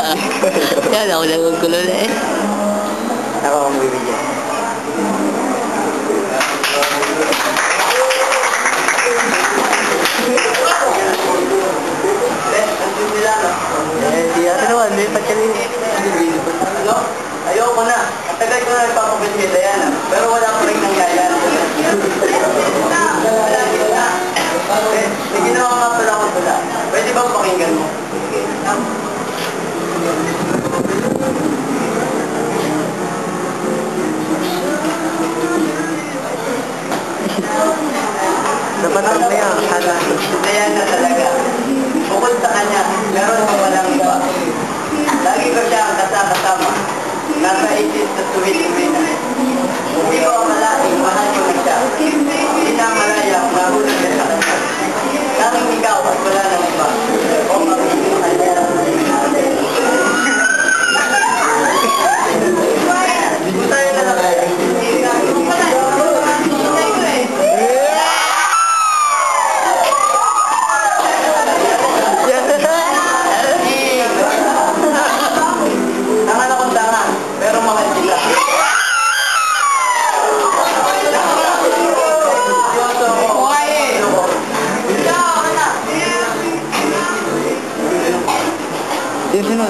Yan, ako nagugulo na eh. Ako ang bibigyan. Di ate naman, may pagkalini. Ayoko na. Tagal ko na nagpapabit kay Diana. Pero wala pa rin nangyayari. May ginawa nga pala ko pala. Pwede bang pakinggan mo? Napatag na yan. Diana talaga. Bukod sa kanya, meron mo walang iba. Lagi ko siya ang kasama. Nasa isip sa tuwid-tuwi na. Hindi ko akalaing mahal ko na siya. Hindi na malaya kung nahulog na sa kanya. Tanging ikaw at wala ng iba. O magiging kanya. Hindi tayo na lang. Pero mahal sila. Yung sinun.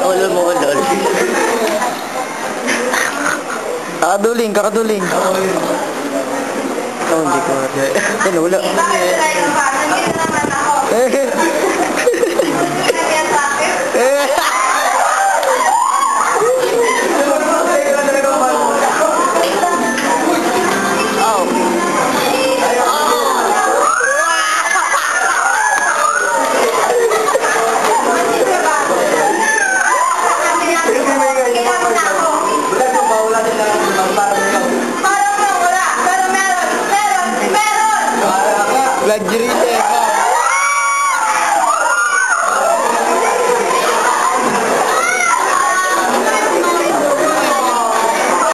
Ulo mo, ulo. Kakaduling. Oh, hindi ko. Ano, wala. Blood